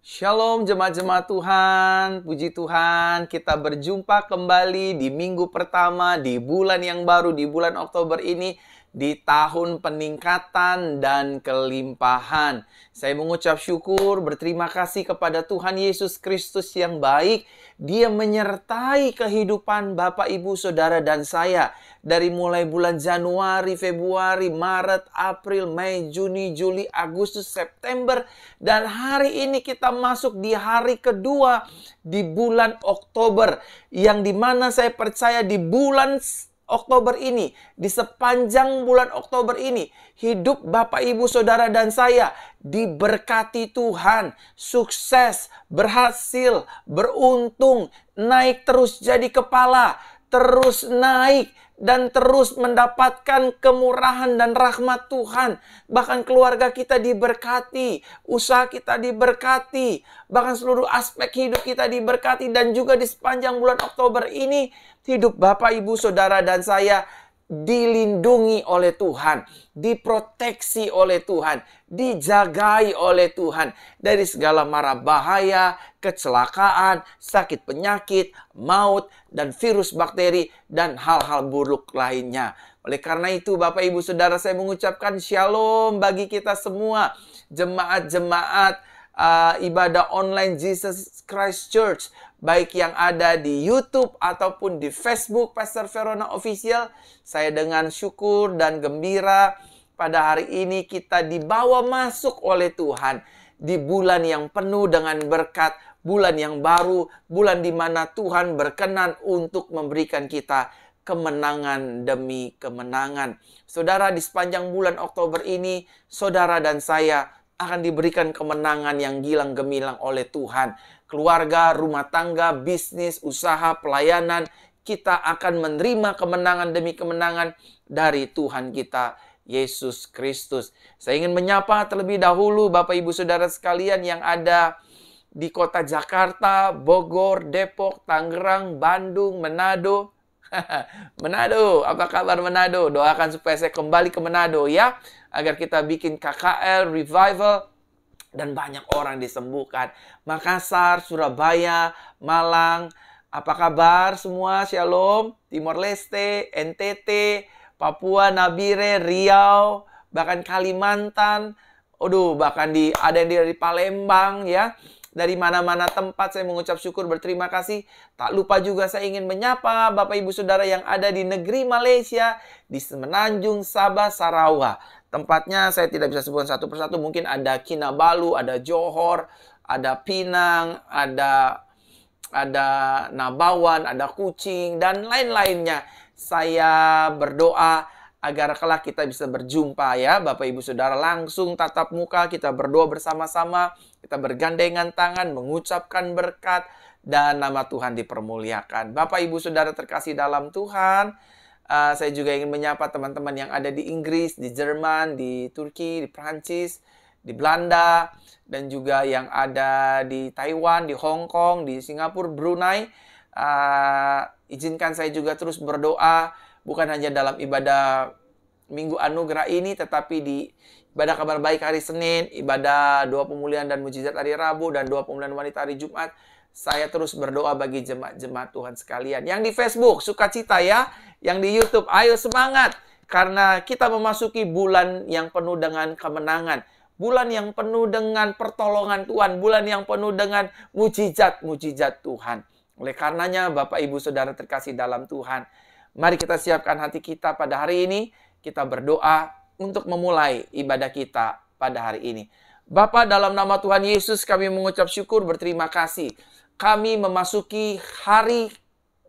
Shalom jemaat-jemaat Tuhan, puji Tuhan kita berjumpa kembali di minggu pertama, di bulan yang baru, di bulan Oktober ini, di tahun peningkatan dan kelimpahan. Saya mengucap syukur, berterima kasih kepada Tuhan Yesus Kristus yang baik. Dia menyertai kehidupan Bapak, Ibu, Saudara, dan saya. Dari mulai bulan Januari, Februari, Maret, April, Mei, Juni, Juli, Agustus, September. Dan hari ini kita masuk di hari kedua di bulan Oktober. Yang dimana saya percaya di bulan Oktober ini, di sepanjang bulan Oktober ini, hidup Bapak, Ibu, Saudara, dan saya diberkati Tuhan, sukses, berhasil, beruntung, naik terus jadi kepala, terus naik, dan terus mendapatkan kemurahan dan rahmat Tuhan. Bahkan keluarga kita diberkati, usaha kita diberkati, bahkan seluruh aspek hidup kita diberkati. Dan juga di sepanjang bulan Oktober ini, hidup Bapak, Ibu, Saudara, dan saya dilindungi oleh Tuhan, diproteksi oleh Tuhan, dijagai oleh Tuhan dari segala mara bahaya, kecelakaan, sakit penyakit, maut, dan virus bakteri, dan hal-hal buruk lainnya. Oleh karena itu, Bapak, Ibu, Saudara, saya mengucapkan shalom bagi kita semua, jemaat-jemaat ibadah online Jesus Christ Church, baik yang ada di YouTube ataupun di Facebook Pastor Verona Official. Saya dengan syukur dan gembira pada hari ini kita dibawa masuk oleh Tuhan di bulan yang penuh dengan berkat, bulan yang baru, bulan di mana Tuhan berkenan untuk memberikan kita kemenangan demi kemenangan. Saudara, di sepanjang bulan Oktober ini, saudara dan saya akan diberikan kemenangan yang gilang gemilang oleh Tuhan. Keluarga, rumah tangga, bisnis, usaha, pelayanan, kita akan menerima kemenangan demi kemenangan dari Tuhan kita, Yesus Kristus. Saya ingin menyapa terlebih dahulu Bapak, Ibu, Saudara sekalian yang ada di kota Jakarta, Bogor, Depok, Tangerang, Bandung, Manado. Manado, apa kabar Manado? Doakan supaya saya kembali ke Manado ya, agar kita bikin KKL, revival, dan banyak orang disembuhkan. Makassar, Surabaya, Malang, apa kabar semua? Shalom. Timor Leste, NTT, Papua, Nabire, Riau, bahkan Kalimantan. Bahkan ada yang dari Palembang ya. Dari mana-mana tempat saya mengucap syukur, berterima kasih. Tak lupa juga saya ingin menyapa Bapak, Ibu, Saudara yang ada di negeri Malaysia, di Semenanjung, Sabah, Sarawak. Tempatnya saya tidak bisa sebutkan satu persatu. Mungkin ada Kinabalu, ada Johor, ada Pinang, ada Nabawan, ada Kuching, dan lain-lainnya. Saya berdoa agar kelak kita bisa berjumpa ya Bapak, Ibu, Saudara, langsung tatap muka, kita berdoa bersama-sama, kita bergandengan tangan, mengucapkan berkat, dan nama Tuhan dipermuliakan. Bapak, Ibu, Saudara terkasih dalam Tuhan, saya juga ingin menyapa teman-teman yang ada di Inggris, di Jerman, di Turki, di Prancis, di Belanda, dan juga yang ada di Taiwan, di Hong Kong, di Singapura, Brunei. Izinkan saya juga terus berdoa, bukan hanya dalam ibadah Minggu Anugerah ini, tetapi di ibadah Kabar Baik hari Senin, ibadah Doa Pemulihan dan Mujizat hari Rabu, dan Doa Pemulihan Wanita hari Jumat. Saya terus berdoa bagi jemaat-jemaat Tuhan sekalian. Yang di Facebook, sukacita ya. Yang di YouTube, ayo semangat. Karena kita memasuki bulan yang penuh dengan kemenangan. Bulan yang penuh dengan pertolongan Tuhan. Bulan yang penuh dengan mujizat-mujizat Tuhan. Oleh karenanya, Bapak, Ibu, Saudara terkasih dalam Tuhan, mari kita siapkan hati kita pada hari ini. Kita berdoa untuk memulai ibadah kita pada hari ini. Bapa, dalam nama Tuhan Yesus kami mengucap syukur, berterima kasih. Kami memasuki hari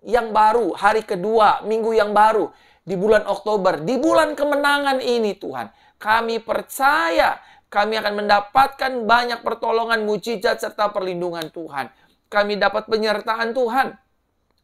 yang baru, hari kedua, minggu yang baru di bulan Oktober, di bulan kemenangan ini Tuhan. Kami percaya kami akan mendapatkan banyak pertolongan, mujizat, serta perlindungan Tuhan. Kami dapat penyertaan Tuhan.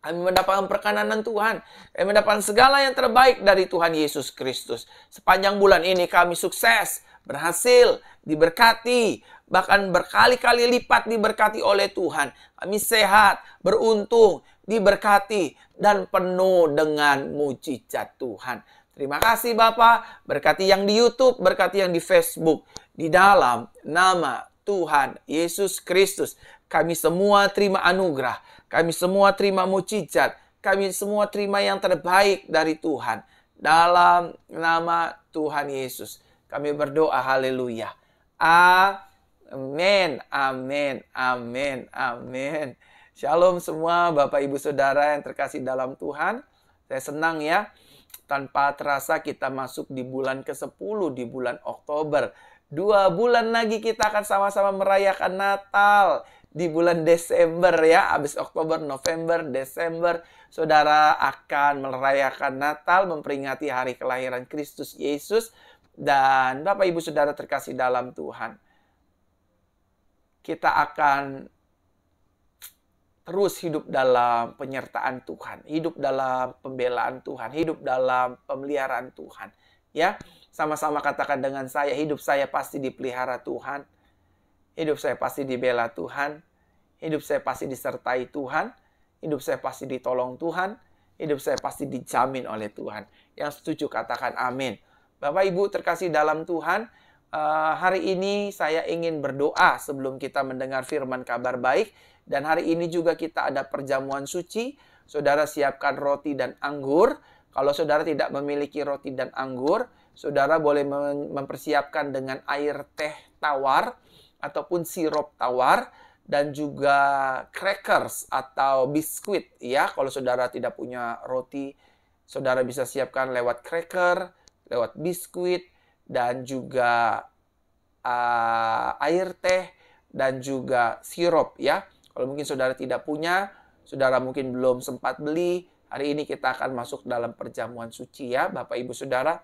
Kami mendapatkan perkenanan Tuhan. Kami mendapatkan segala yang terbaik dari Tuhan Yesus Kristus. Sepanjang bulan ini kami sukses, berhasil, diberkati, bahkan berkali-kali lipat diberkati oleh Tuhan. Kami sehat, beruntung, diberkati, dan penuh dengan mujizat Tuhan. Terima kasih Bapak, berkati yang di YouTube, berkati yang di Facebook. Di dalam nama Tuhan Yesus Kristus. Kami semua terima anugerah. Kami semua terima mukjizat. Kami semua terima yang terbaik dari Tuhan. Dalam nama Tuhan Yesus. Kami berdoa, haleluya. Amin, amin, amin, amin. Shalom semua Bapak Ibu Saudara yang terkasih dalam Tuhan. Saya senang ya. Tanpa terasa kita masuk di bulan ke-10, di bulan Oktober. 2 bulan lagi kita akan sama-sama merayakan Natal. Di bulan Desember ya. Habis Oktober, November, Desember. Saudara akan merayakan Natal, memperingati hari kelahiran Kristus Yesus. Dan Bapak Ibu Saudara terkasih dalam Tuhan. Kita akan terus hidup dalam penyertaan Tuhan, hidup dalam pembelaan Tuhan, hidup dalam pemeliharaan Tuhan. Ya, sama-sama katakan dengan saya, hidup saya pasti dipelihara Tuhan. Hidup saya pasti dibela Tuhan. Hidup saya pasti disertai Tuhan. Hidup saya pasti ditolong Tuhan. Hidup saya pasti dijamin oleh Tuhan. Yang setuju katakan amin. Bapak Ibu terkasih dalam Tuhan, hari ini saya ingin berdoa sebelum kita mendengar firman kabar baik. Dan hari ini juga kita ada perjamuan suci. Saudara siapkan roti dan anggur. Kalau saudara tidak memiliki roti dan anggur, saudara boleh mempersiapkan dengan air teh tawar ataupun sirup tawar dan juga crackers atau biskuit ya. Kalau saudara tidak punya roti, saudara bisa siapkan lewat cracker, lewat biskuit dan juga air teh dan juga sirup ya. Kalau mungkin saudara tidak punya, saudara mungkin belum sempat beli, hari ini kita akan masuk dalam perjamuan suci ya Bapak Ibu Saudara.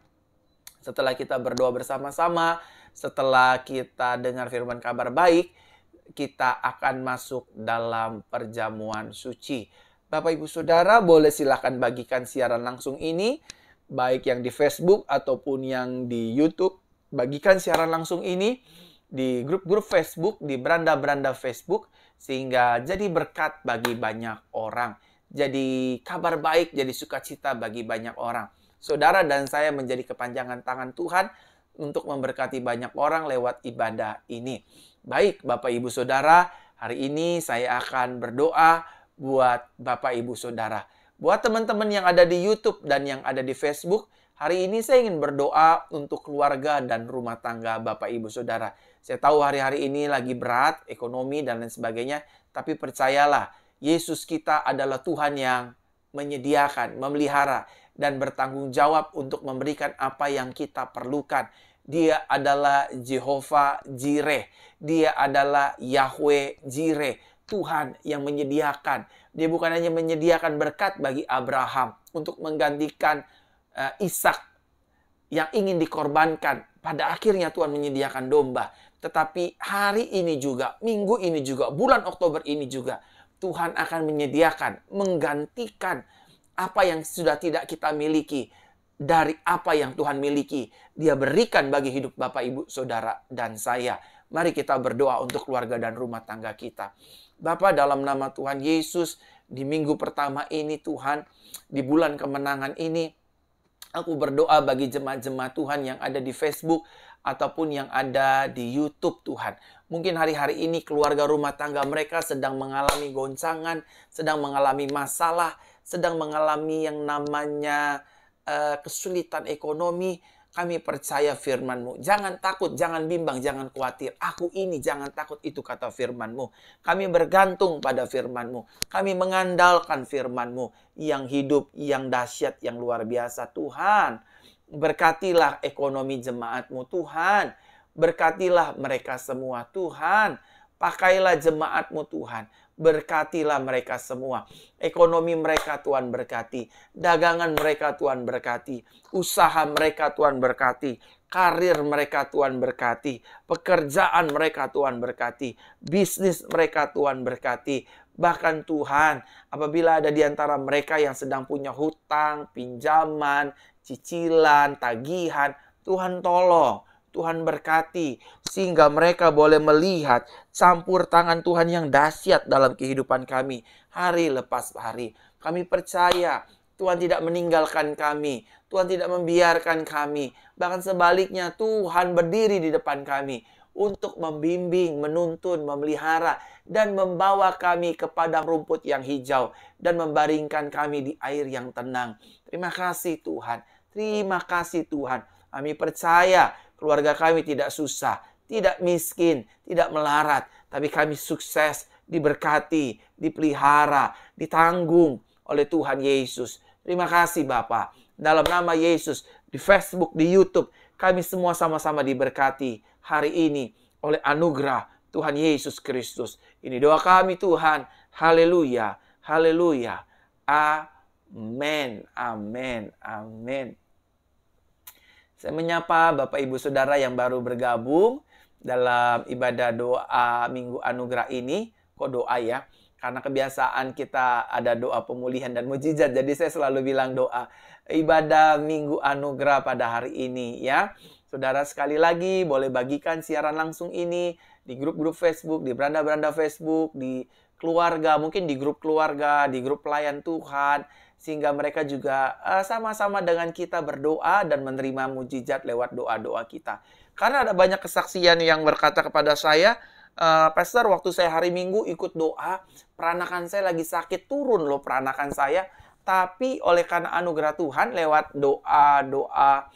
Setelah kita berdoa bersama-sama, setelah kita dengar firman kabar baik, kita akan masuk dalam perjamuan suci. Bapak Ibu Saudara boleh silakan bagikan siaran langsung ini, baik yang di Facebook ataupun yang di YouTube. Bagikan siaran langsung ini di grup-grup Facebook, di beranda-beranda Facebook, sehingga jadi berkat bagi banyak orang. Jadi kabar baik, jadi sukacita bagi banyak orang. Saudara dan saya menjadi kepanjangan tangan Tuhan untuk memberkati banyak orang lewat ibadah ini. Baik Bapak Ibu Saudara, hari ini saya akan berdoa buat Bapak Ibu Saudara. Buat teman-teman yang ada di YouTube dan yang ada di Facebook, hari ini saya ingin berdoa untuk keluarga dan rumah tangga Bapak Ibu Saudara. Saya tahu hari-hari ini lagi berat, ekonomi dan lain sebagainya. Tapi percayalah, Yesus kita adalah Tuhan yang menyediakan, memelihara, dan bertanggung jawab untuk memberikan apa yang kita perlukan. Dia adalah Jehovah Jireh. Dia adalah Yahweh Jireh. Tuhan yang menyediakan. Dia bukan hanya menyediakan berkat bagi Abraham untuk menggantikan Ishak yang ingin dikorbankan. Pada akhirnya Tuhan menyediakan domba. Tetapi hari ini juga, minggu ini juga, bulan Oktober ini juga, Tuhan akan menyediakan, menggantikan apa yang sudah tidak kita miliki dari apa yang Tuhan miliki. Dia berikan bagi hidup Bapak, Ibu, Saudara, dan saya. Mari kita berdoa untuk keluarga dan rumah tangga kita. Bapa, dalam nama Tuhan Yesus, di minggu pertama ini Tuhan, di bulan kemenangan ini, aku berdoa bagi jemaat-jemaat Tuhan yang ada di Facebook ataupun yang ada di YouTube Tuhan. Mungkin hari-hari ini keluarga rumah tangga mereka sedang mengalami goncangan, sedang mengalami masalah, sedang mengalami yang namanya kesulitan ekonomi. Kami percaya firman-Mu. Jangan takut, jangan bimbang, jangan khawatir. Aku ini, jangan takut, itu kata firman-Mu. Kami bergantung pada firman-Mu. Kami mengandalkan firman-Mu yang hidup, yang dahsyat, yang luar biasa. Tuhan, berkatilah ekonomi jemaat-Mu, Tuhan. Berkatilah mereka semua, Tuhan. Pakailah jemaat-Mu, Tuhan. Berkatilah mereka semua. Ekonomi mereka Tuhan berkati. Dagangan mereka Tuhan berkati. Usaha mereka Tuhan berkati. Karir mereka Tuhan berkati. Pekerjaan mereka Tuhan berkati. Bisnis mereka Tuhan berkati. Bahkan Tuhan, apabila ada di antara mereka yang sedang punya hutang, pinjaman, cicilan, tagihan, Tuhan tolong. Tuhan berkati, sehingga mereka boleh melihat campur tangan Tuhan yang dahsyat dalam kehidupan kami, hari lepas hari. Kami percaya Tuhan tidak meninggalkan kami, Tuhan tidak membiarkan kami. Bahkan sebaliknya Tuhan berdiri di depan kami untuk membimbing, menuntun, memelihara, dan membawa kami ke padang rumput yang hijau, dan membaringkan kami di air yang tenang. Terima kasih Tuhan. Terima kasih Tuhan. Kami percaya keluarga kami tidak susah, tidak miskin, tidak melarat, tapi kami sukses, diberkati, dipelihara, ditanggung oleh Tuhan Yesus. Terima kasih Bapa. Dalam nama Yesus, di Facebook, di YouTube, kami semua sama-sama diberkati hari ini oleh anugerah Tuhan Yesus Kristus. Ini doa kami Tuhan. Haleluya. Haleluya. Amin. Amin. Amin. Saya menyapa Bapak Ibu Saudara yang baru bergabung dalam ibadah doa Minggu Anugerah ini. Kok doa ya? Karena kebiasaan kita ada doa pemulihan dan mujizat. Jadi saya selalu bilang doa ibadah Minggu Anugerah pada hari ini ya. Saudara sekali lagi boleh bagikan siaran langsung ini di grup-grup Facebook, di beranda-beranda Facebook, di keluarga, mungkin di grup keluarga, di grup pelayan Tuhan. Sehingga mereka juga sama-sama dengan kita berdoa dan menerima mujizat lewat doa-doa kita. Karena ada banyak kesaksian yang berkata kepada saya, Pastor, waktu saya hari Minggu ikut doa, peranakan saya lagi sakit, turun loh peranakan saya. Tapi oleh karena anugerah Tuhan, lewat doa-doa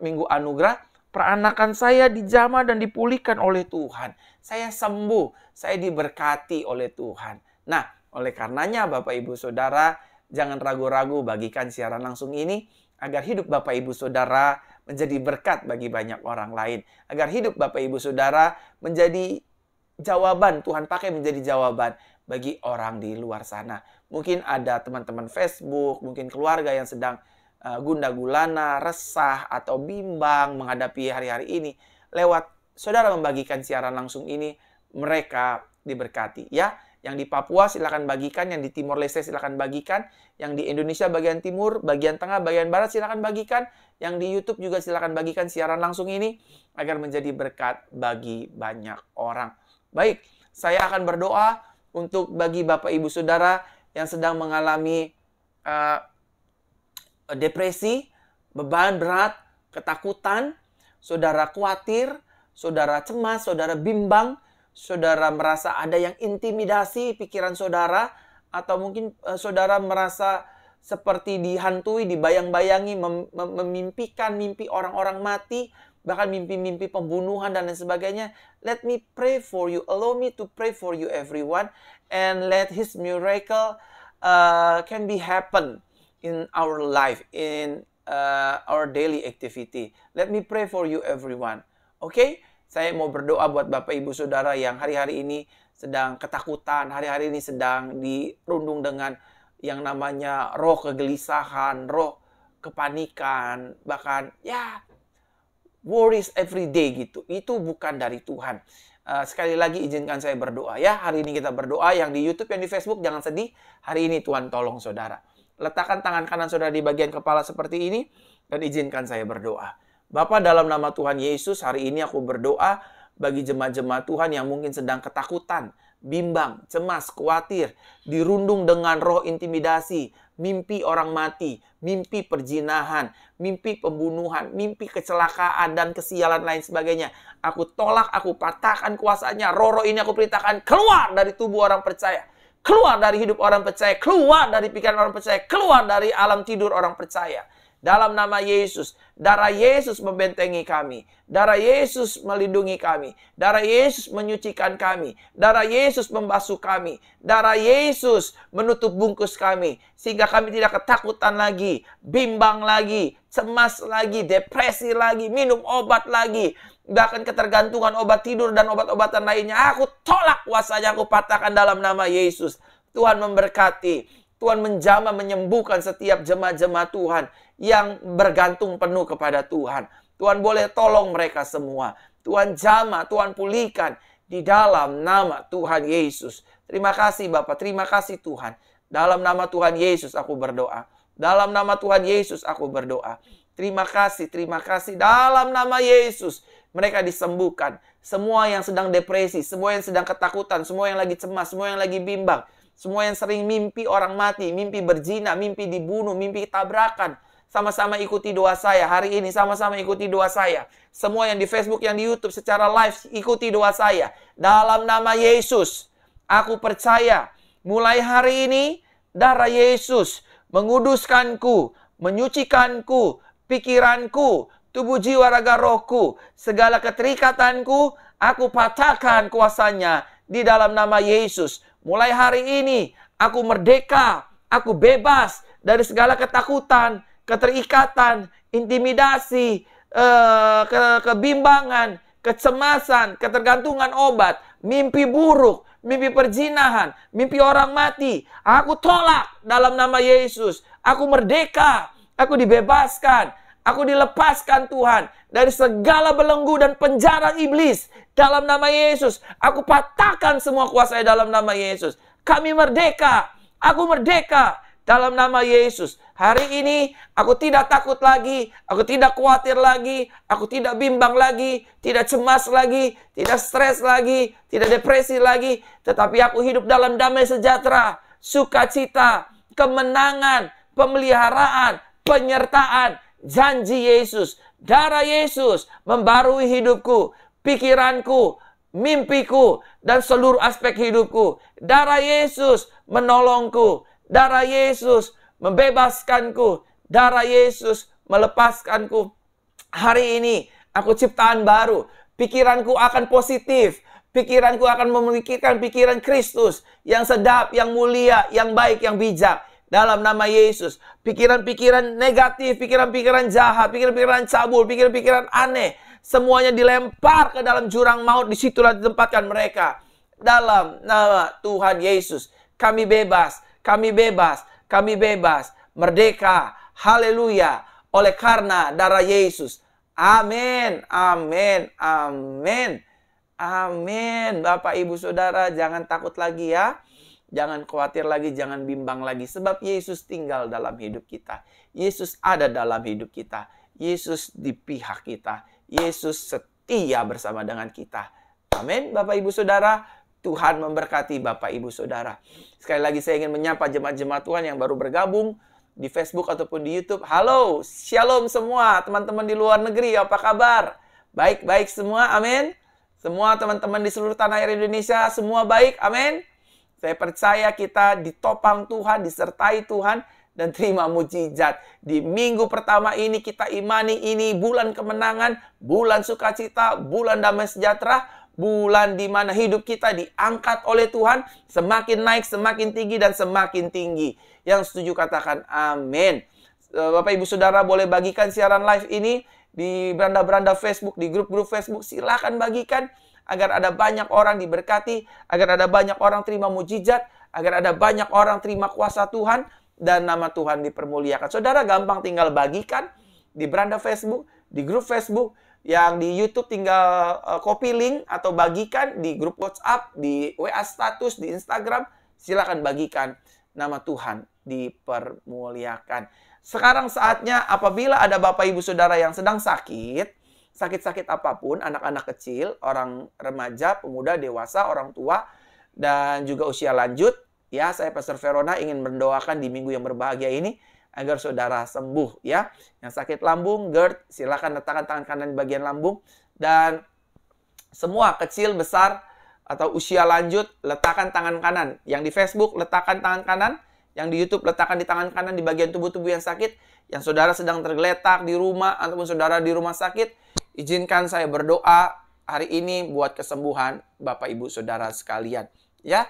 Minggu Anugerah, peranakan saya dijamah dan dipulihkan oleh Tuhan. Saya sembuh, saya diberkati oleh Tuhan. Nah, oleh karenanya Bapak Ibu Saudara, jangan ragu-ragu bagikan siaran langsung ini, agar hidup Bapak Ibu Saudara menjadi berkat bagi banyak orang lain. Agar hidup Bapak Ibu Saudara menjadi jawaban, Tuhan pakai menjadi jawaban bagi orang di luar sana. Mungkin ada teman-teman Facebook, mungkin keluarga yang sedang gundah gulana, resah, atau bimbang menghadapi hari-hari ini. Lewat saudara membagikan siaran langsung ini, mereka diberkati. Ya, yang di Papua silakan bagikan, yang di Timor Leste silakan bagikan, yang di Indonesia bagian timur, bagian tengah, bagian barat silakan bagikan, yang di YouTube juga silakan bagikan siaran langsung ini agar menjadi berkat bagi banyak orang. Baik, saya akan berdoa untuk bagi Bapak Ibu Saudara yang sedang mengalami depresi, beban berat, ketakutan, saudara khawatir, saudara cemas, saudara bimbang, saudara merasa ada yang intimidasi pikiran saudara, atau mungkin saudara merasa seperti dihantui, dibayang-bayangi, memimpikan mimpi orang-orang mati, bahkan mimpi-mimpi pembunuhan dan lain sebagainya. Let me pray for you. Allow me to pray for you everyone, and let His miracle can be happen in our life, in our daily activity. Let me pray for you everyone. Oke? Saya mau berdoa buat Bapak Ibu Saudara yang hari-hari ini sedang ketakutan, hari-hari ini sedang dirundung dengan yang namanya roh kegelisahan, roh kepanikan, bahkan ya worries every day gitu. Itu bukan dari Tuhan. Sekali lagi izinkan saya berdoa ya. Hari ini kita berdoa, yang di YouTube, yang di Facebook jangan sedih. Hari ini Tuhan tolong saudara. Letakkan tangan kanan saudara di bagian kepala seperti ini dan izinkan saya berdoa. Bapa, dalam nama Tuhan Yesus, hari ini aku berdoa bagi jemaat-jemaat Tuhan yang mungkin sedang ketakutan, bimbang, cemas, khawatir, dirundung dengan roh intimidasi, mimpi orang mati, mimpi perzinahan, mimpi pembunuhan, mimpi kecelakaan, dan kesialan lain sebagainya. Aku tolak, aku patahkan kuasanya. Roh-roh ini aku perintahkan keluar dari tubuh orang percaya. Keluar dari hidup orang percaya. Keluar dari pikiran orang percaya. Keluar dari alam tidur orang percaya. Dalam nama Yesus, darah Yesus membentengi kami. Darah Yesus melindungi kami. Darah Yesus menyucikan kami. Darah Yesus membasuh kami. Darah Yesus menutup bungkus kami. Sehingga kami tidak ketakutan lagi, bimbang lagi, cemas lagi, depresi lagi, minum obat lagi. Bahkan ketergantungan obat tidur dan obat-obatan lainnya. Aku tolak kuasanya, aku patahkan dalam nama Yesus. Tuhan memberkati. Tuhan menjamah, menyembuhkan setiap jemaat-jemaat Tuhan yang bergantung penuh kepada Tuhan. Tuhan boleh tolong mereka semua. Tuhan jamah, Tuhan pulihkan di dalam nama Tuhan Yesus. Terima kasih Bapak, terima kasih Tuhan. Dalam nama Tuhan Yesus aku berdoa. Dalam nama Tuhan Yesus aku berdoa. Terima kasih dalam nama Yesus. Mereka disembuhkan. Semua yang sedang depresi, semua yang sedang ketakutan, semua yang lagi cemas, semua yang lagi bimbang. Semua yang sering mimpi orang mati, mimpi berzina, mimpi dibunuh, mimpi tabrakan. sama-sama ikuti doa saya. Hari ini sama-sama ikuti doa saya. Semua yang di Facebook, yang di YouTube secara live, ikuti doa saya. Dalam nama Yesus, aku percaya mulai hari ini darah Yesus menguduskanku, menyucikanku, pikiranku, tubuh, jiwa, raga, rohku, segala keterikatanku, aku patahkan kuasanya di dalam nama Yesus. Mulai hari ini, aku merdeka, aku bebas dari segala ketakutan, keterikatan, intimidasi, kebimbangan, kecemasan, ketergantungan obat, mimpi buruk, mimpi perzinahan, mimpi orang mati. Aku tolak dalam nama Yesus. Aku merdeka, aku dibebaskan, aku dilepaskan Tuhan dari segala belenggu dan penjara iblis dalam nama Yesus. Aku patahkan semua kuasa dalam nama Yesus. Kami merdeka, aku merdeka dalam nama Yesus. Hari ini aku tidak takut lagi, aku tidak khawatir lagi, aku tidak bimbang lagi, tidak cemas lagi, tidak stres lagi, tidak depresi lagi. Tetapi aku hidup dalam damai sejahtera, sukacita, kemenangan, pemeliharaan, penyertaan, janji Yesus. Darah Yesus membarui hidupku, pikiranku, mimpiku, dan seluruh aspek hidupku. Darah Yesus menolongku. Darah Yesus membebaskanku. Darah Yesus melepaskanku. Hari ini aku ciptaan baru. Pikiranku akan positif. Pikiranku akan memikirkan pikiran Kristus yang sedap, yang mulia, yang baik, yang bijak. Dalam nama Yesus. Pikiran-pikiran negatif, pikiran-pikiran jahat, pikiran-pikiran cabul, pikiran-pikiran aneh, semuanya dilempar ke dalam jurang maut. Disitulah ditempatkan mereka. Dalam nama Tuhan Yesus. Kami bebas. Kami bebas, kami bebas, merdeka, haleluya, oleh karena darah Yesus. Amin, amin, amin, amin. Bapak, Ibu, Saudara, jangan takut lagi ya. Jangan khawatir lagi, jangan bimbang lagi. Sebab Yesus tinggal dalam hidup kita. Yesus ada dalam hidup kita. Yesus di pihak kita. Yesus setia bersama dengan kita. Amin, Bapak, Ibu, Saudara. Tuhan memberkati Bapak, Ibu, Saudara. Sekali lagi saya ingin menyapa jemaat-jemaat Tuhan yang baru bergabung di Facebook ataupun di YouTube. Halo, shalom semua teman-teman di luar negeri, apa kabar? Baik-baik semua, amin. Semua teman-teman di seluruh tanah air Indonesia, semua baik, amin. Saya percaya kita ditopang Tuhan, disertai Tuhan, dan terima mujizat. Di minggu pertama ini kita imani ini bulan kemenangan, bulan sukacita, bulan damai sejahtera, bulan di mana hidup kita diangkat oleh Tuhan, semakin naik, semakin tinggi, dan semakin tinggi. Yang setuju katakan amin. Bapak, Ibu, Saudara boleh bagikan siaran live ini di beranda-beranda Facebook, di grup-grup Facebook. Silakan bagikan agar ada banyak orang diberkati, agar ada banyak orang terima mujizat, agar ada banyak orang terima kuasa Tuhan, dan nama Tuhan dipermuliakan. Saudara gampang tinggal bagikan di beranda Facebook, di grup Facebook. Yang di YouTube tinggal copy link atau bagikan di grup WhatsApp, di WA status, di Instagram. Silakan bagikan. Nama Tuhan dipermuliakan. Sekarang saatnya apabila ada Bapak, Ibu, Saudara yang sedang sakit, sakit-sakit apapun, anak-anak kecil, orang remaja, pemuda, dewasa, orang tua, dan juga usia lanjut. Ya, saya Pastor Verona ingin mendoakan di minggu yang berbahagia ini agar saudara sembuh ya. Yang sakit lambung, GERD, silakan letakkan tangan kanan di bagian lambung. Dan semua kecil, besar, atau usia lanjut, letakkan tangan kanan. Yang di Facebook, letakkan tangan kanan. Yang di YouTube, letakkan di tangan kanan di bagian tubuh-tubuh yang sakit. Yang saudara sedang tergeletak di rumah, ataupun saudara di rumah sakit, izinkan saya berdoa hari ini buat kesembuhan Bapak, Ibu, Saudara sekalian. Ya,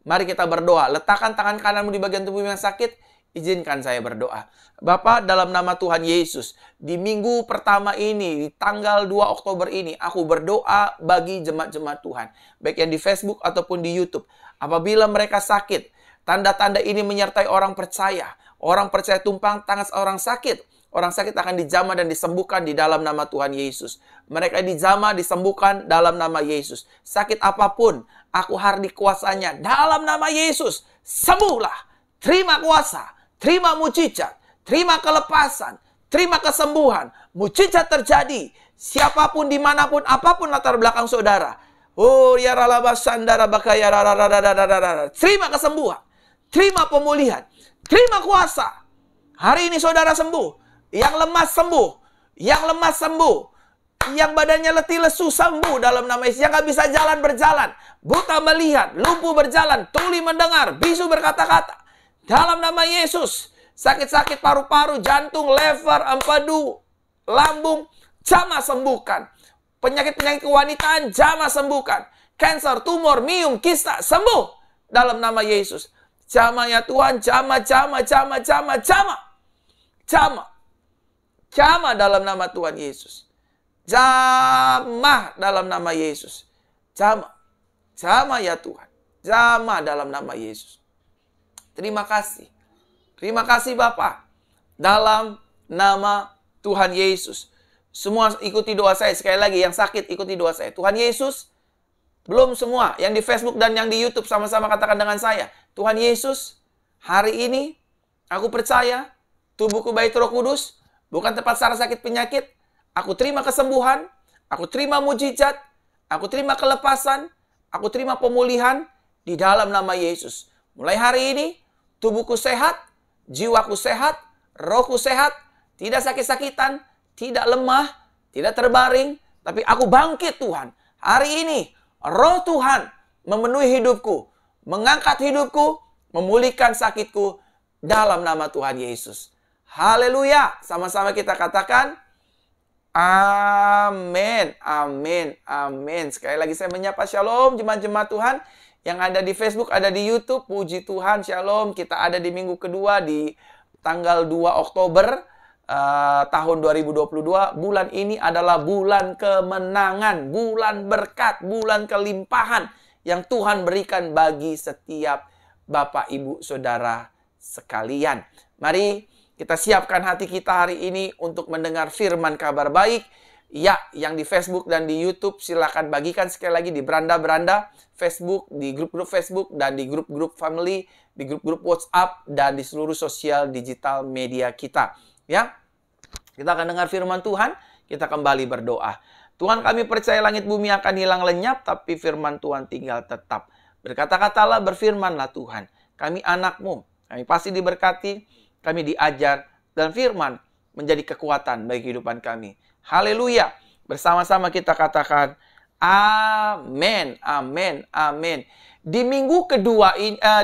mari kita berdoa. Letakkan tangan kananmu di bagian tubuh yang sakit. Izinkan saya berdoa. Bapa, dalam nama Tuhan Yesus, di minggu pertama ini, di tanggal 2 Oktober ini, aku berdoa bagi jemaat-jemaat Tuhan. Baik yang di Facebook ataupun di YouTube. Apabila mereka sakit, tanda-tanda ini menyertai orang percaya. Orang percaya tumpang tangan orang sakit. Orang sakit akan dijamah dan disembuhkan di dalam nama Tuhan Yesus. Mereka dijamah, disembuhkan dalam nama Yesus. Sakit apapun, aku hardi kuasanya. Dalam nama Yesus, sembuhlah. Terima kuasa. Terima mujizat, terima kelepasan, terima kesembuhan. Mujizat terjadi. Siapapun, dimanapun, apapun latar belakang saudara. Oh, ya ralabasandara bakaya rararararararara. Terima kesembuhan, terima pemulihan, terima kuasa. Hari ini saudara sembuh. Yang lemah sembuh. Yang lemah sembuh. Yang badannya letih lesu sembuh dalam nama Yesus. Yang gak bisa jalan berjalan. Buta melihat. Lumpuh berjalan. Tuli mendengar. Bisu berkata-kata. Dalam nama Yesus. Sakit-sakit paru-paru, jantung, lever, empedu, lambung, jamah sembuhkan. Penyakit-penyakit kewanitaan, jamah sembuhkan. Kanker, tumor, miom, kista, sembuh. Dalam nama Yesus. Jamah ya Tuhan, jamah, jamah, jamah, jamah, jamah. Jamah. Jamah dalam nama Tuhan Yesus. Jamah dalam nama Yesus. Jamah. Jamah ya Tuhan. Jamah dalam nama Yesus. Terima kasih. Terima kasih Bapak. Dalam nama Tuhan Yesus. Semua ikuti doa saya. Sekali lagi yang sakit ikuti doa saya. Tuhan Yesus. Belum semua. Yang di Facebook dan yang di YouTube sama-sama katakan dengan saya. Tuhan Yesus. Hari ini aku percaya. Tubuhku baik Roh Kudus. Bukan tempat saraf sakit penyakit. Aku terima kesembuhan. Aku terima mujizat. Aku terima kelepasan. Aku terima pemulihan. Di dalam nama Yesus. Mulai hari ini. Tubuhku sehat. Jiwaku sehat, rohku sehat, tidak sakit-sakitan, tidak lemah, tidak terbaring, tapi aku bangkit Tuhan. Hari ini, roh Tuhan memenuhi hidupku, mengangkat hidupku, memulihkan sakitku dalam nama Tuhan Yesus. Haleluya. Sama-sama kita katakan, amin, amin, amin. Sekali lagi saya menyapa shalom jemaat-jemaat Tuhan. Yang ada di Facebook, ada di YouTube. Puji Tuhan, shalom. Kita ada di minggu kedua di tanggal 2 Oktober tahun 2022. Bulan ini adalah bulan kemenangan, bulan berkat, bulan kelimpahan yang Tuhan berikan bagi setiap Bapak, Ibu, Saudara sekalian. Mari kita siapkan hati kita hari ini untuk mendengar firman kabar baik. Ya, yang di Facebook dan di YouTube silakan bagikan sekali lagi di beranda-beranda Facebook, di grup-grup Facebook, dan di grup-grup family, di grup-grup WhatsApp, dan di seluruh sosial digital media kita. Ya, kita akan dengar firman Tuhan, kita kembali berdoa. Tuhan, kami percaya langit bumi akan hilang lenyap, tapi firman Tuhan tinggal tetap. Berkata-katalah, berfirmanlah Tuhan. Kami anak-Mu, kami pasti diberkati, kami diajar, dan firman menjadi kekuatan bagi kehidupan kami. Haleluya. Bersama-sama kita katakan amin, amin, amin. Di minggu kedua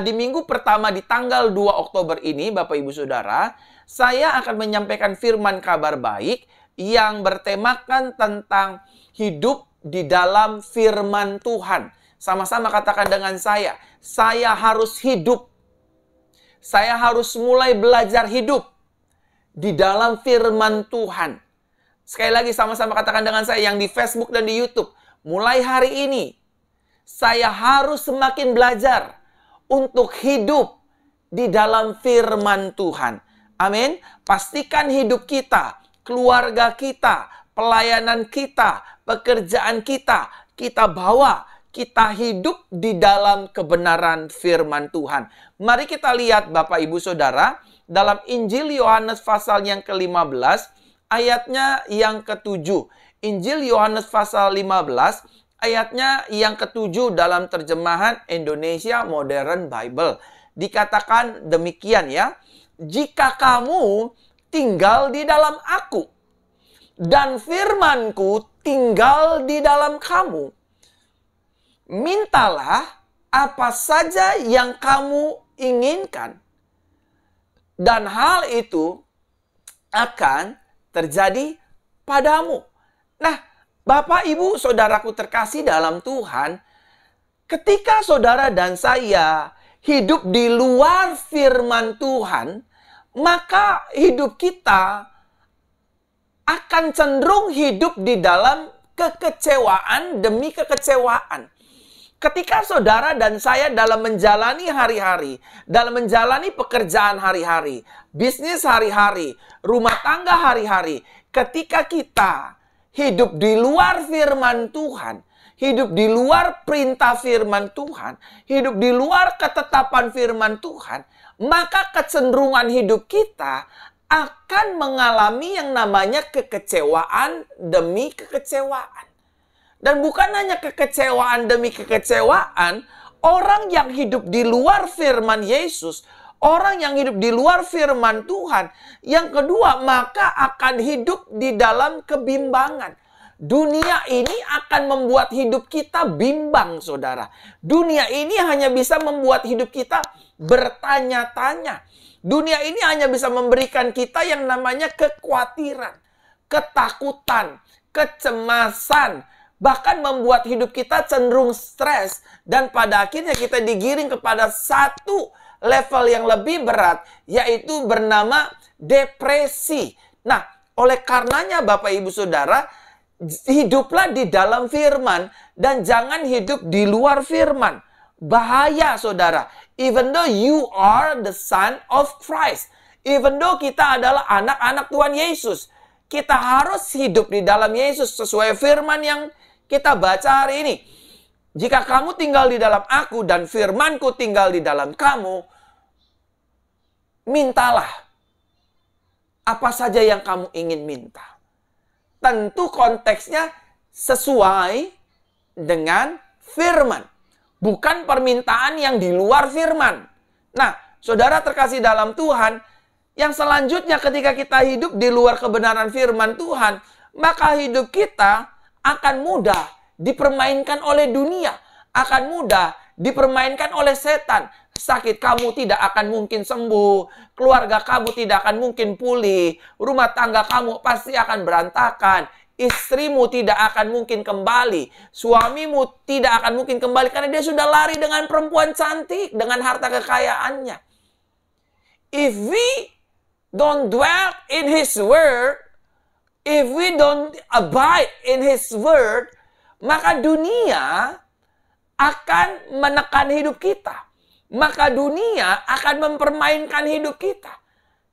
di minggu pertama di tanggal 2 Oktober ini, Bapak Ibu Saudara, saya akan menyampaikan firman kabar baik yang bertemakan tentang hidup di dalam firman Tuhan. Sama-sama katakan dengan saya harus hidup. Saya harus mulai belajar hidup di dalam firman Tuhan. Sekali lagi sama-sama katakan dengan saya yang di Facebook dan di YouTube. Mulai hari ini, saya harus semakin belajar untuk hidup di dalam firman Tuhan. Amin. Pastikan hidup kita, keluarga kita, pelayanan kita, pekerjaan kita, kita bawa, kita hidup di dalam kebenaran firman Tuhan. Mari kita lihat Bapak Ibu Saudara, dalam Injil Yohanes pasal yang ke-15, ayatnya yang ke-7. Injil Yohanes pasal 15, ayatnya yang ke-7 dalam terjemahan Indonesia Modern Bible. Dikatakan demikian ya. Jika kamu tinggal di dalam aku, dan firmanku tinggal di dalam kamu, mintalah apa saja yang kamu inginkan, dan hal itu akan terjadi padamu. Nah, Bapak, Ibu, Saudaraku terkasih dalam Tuhan, ketika saudara dan saya hidup di luar firman Tuhan, maka hidup kita akan cenderung hidup di dalam kekecewaan demi kekecewaan. Ketika saudara dan saya dalam menjalani hari-hari, dalam menjalani pekerjaan hari-hari, bisnis hari-hari, rumah tangga hari-hari, ketika kita hidup di luar firman Tuhan, hidup di luar perintah firman Tuhan, hidup di luar ketetapan firman Tuhan, maka kecenderungan hidup kita akan mengalami yang namanya kekecewaan demi kekecewaan. Dan bukan hanya kekecewaan demi kekecewaan, orang yang hidup di luar firman Yesus, Orang yang hidup di luar firman Tuhan. Yang kedua, maka akan hidup di dalam kebimbangan. Dunia ini akan membuat hidup kita bimbang, saudara. Dunia ini hanya bisa membuat hidup kita bertanya-tanya. Dunia ini hanya bisa memberikan kita yang namanya kekhawatiran, ketakutan, kecemasan, bahkan membuat hidup kita cenderung stres. Dan pada akhirnya kita digiring kepada satu level yang lebih berat, yaitu bernama depresi. Nah, oleh karenanya Bapak Ibu Saudara, hiduplah di dalam firman dan jangan hidup di luar firman. Bahaya, saudara. Even though you are the son of Christ, even though kita adalah anak-anak Tuhan Yesus, kita harus hidup di dalam Yesus sesuai firman yang kita baca hari ini. Jika kamu tinggal di dalam aku dan firmanku tinggal di dalam kamu, mintalah apa saja yang kamu ingin minta. Tentu konteksnya sesuai dengan firman. Bukan permintaan yang di luar firman. Nah, saudara terkasih dalam Tuhan, yang selanjutnya ketika kita hidup di luar kebenaran firman Tuhan, maka hidup kita akan mudah dipermainkan oleh dunia, akan mudah dipermainkan oleh setan. Sakit kamu tidak akan mungkin sembuh, keluarga kamu tidak akan mungkin pulih, rumah tangga kamu pasti akan berantakan, istrimu tidak akan mungkin kembali, suamimu tidak akan mungkin kembali karena dia sudah lari dengan perempuan cantik, dengan harta kekayaannya. If we don't dwell in His Word, if we don't abide in His Word, maka dunia akan menekan hidup kita. Maka dunia akan mempermainkan hidup kita.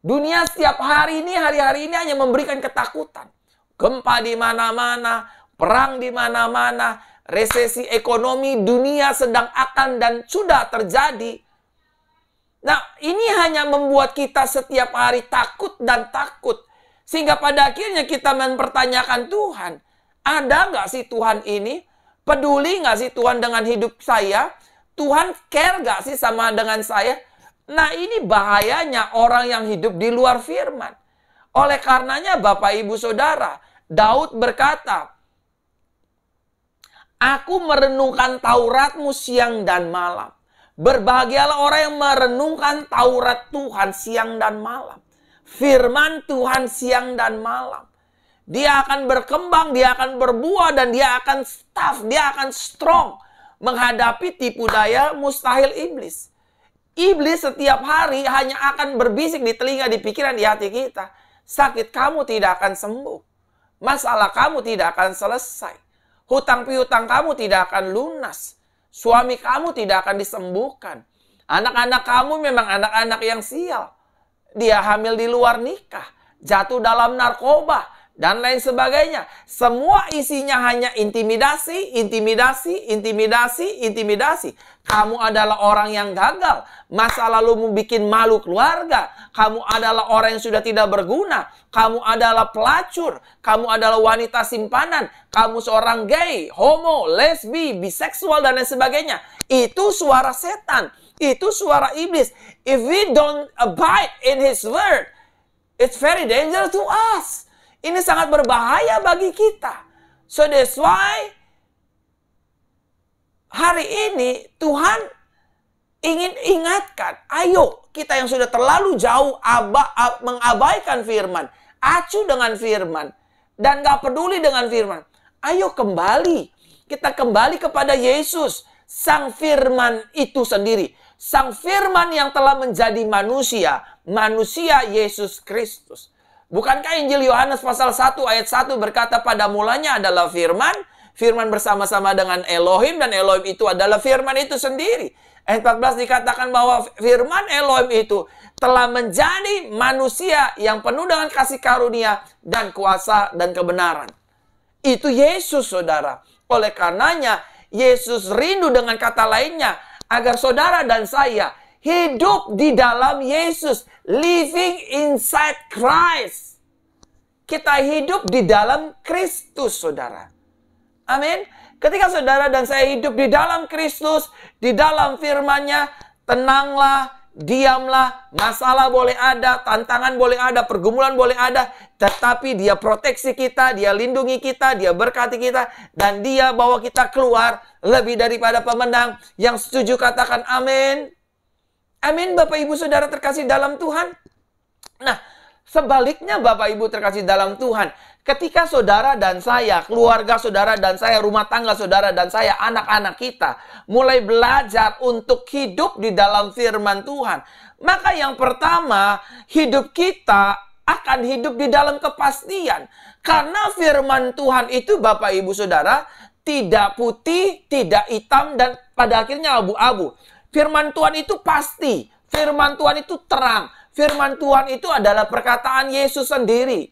Dunia setiap hari ini, hari-hari ini hanya memberikan ketakutan. Gempa di mana-mana, perang di mana-mana, resesi ekonomi, dunia sedang akan dan sudah terjadi. Nah, ini hanya membuat kita setiap hari takut dan takut. Sehingga pada akhirnya kita mempertanyakan Tuhan. Ada nggak sih Tuhan ini? Peduli nggak sih Tuhan dengan hidup saya? Tuhan care nggak sih sama dengan saya? Nah, ini bahayanya orang yang hidup di luar firman. Oleh karenanya Bapak Ibu Saudara, Daud berkata, aku merenungkan Tauratmu siang dan malam. Berbahagialah orang yang merenungkan Taurat Tuhan siang dan malam. Firman Tuhan siang dan malam. Dia akan berkembang, dia akan berbuah, dan dia akan tough, dia akan strong menghadapi tipu daya mustahil iblis. Iblis setiap hari hanya akan berbisik di telinga, di pikiran, di hati kita. Sakit kamu tidak akan sembuh. Masalah kamu tidak akan selesai. Hutang piutang kamu tidak akan lunas. Suami kamu tidak akan disembuhkan. Anak-anak kamu memang anak-anak yang sial. Dia hamil di luar nikah, jatuh dalam narkoba, dan lain sebagainya. Semua isinya hanya intimidasi, intimidasi, intimidasi, intimidasi. Kamu adalah orang yang gagal. Masa lalumu bikin malu keluarga. Kamu adalah orang yang sudah tidak berguna. Kamu adalah pelacur. Kamu adalah wanita simpanan. Kamu seorang gay, homo, lesbi, biseksual, dan lain sebagainya. Itu suara setan. Itu suara iblis. If we don't abide in His Word, it's very dangerous to us. Ini sangat berbahaya bagi kita. So that's why hari ini Tuhan ingin ingatkan, ayo kita yang sudah terlalu jauh mengabaikan firman, acuh dengan firman, dan gak peduli dengan firman. Ayo kembali, kita kembali kepada Yesus, Sang Firman itu sendiri. Sang Firman yang telah menjadi manusia, manusia Yesus Kristus. Bukankah Injil Yohanes pasal 1 ayat 1 berkata pada mulanya adalah firman, firman bersama-sama dengan Elohim, dan Elohim itu adalah firman itu sendiri. Ayat 14 dikatakan bahwa firman Elohim itu telah menjadi manusia yang penuh dengan kasih karunia dan kuasa dan kebenaran. Itu Yesus, saudara. Oleh karenanya, Yesus rindu dengan kata lainnya, agar saudara dan saya hidup di dalam Yesus, living inside Christ. Kita hidup di dalam Kristus, saudara. Amin. Ketika saudara dan saya hidup di dalam Kristus, di dalam firman-Nya, tenanglah, diamlah, masalah boleh ada, tantangan boleh ada, pergumulan boleh ada, tetapi Dia proteksi kita, Dia lindungi kita, Dia berkati kita, dan Dia bawa kita keluar lebih daripada pemenang. Yang setuju katakan amin. Amin, Bapak Ibu Saudara terkasih dalam Tuhan. Nah, sebaliknya Bapak Ibu terkasih dalam Tuhan, ketika saudara dan saya, keluarga saudara dan saya, rumah tangga saudara dan saya, anak-anak kita mulai belajar untuk hidup di dalam firman Tuhan, maka yang pertama, hidup kita akan hidup di dalam kepastian. Karena firman Tuhan itu Bapak Ibu Saudara tidak putih, tidak hitam, dan pada akhirnya abu-abu. Firman Tuhan itu pasti, firman Tuhan itu terang. Firman Tuhan itu adalah perkataan Yesus sendiri.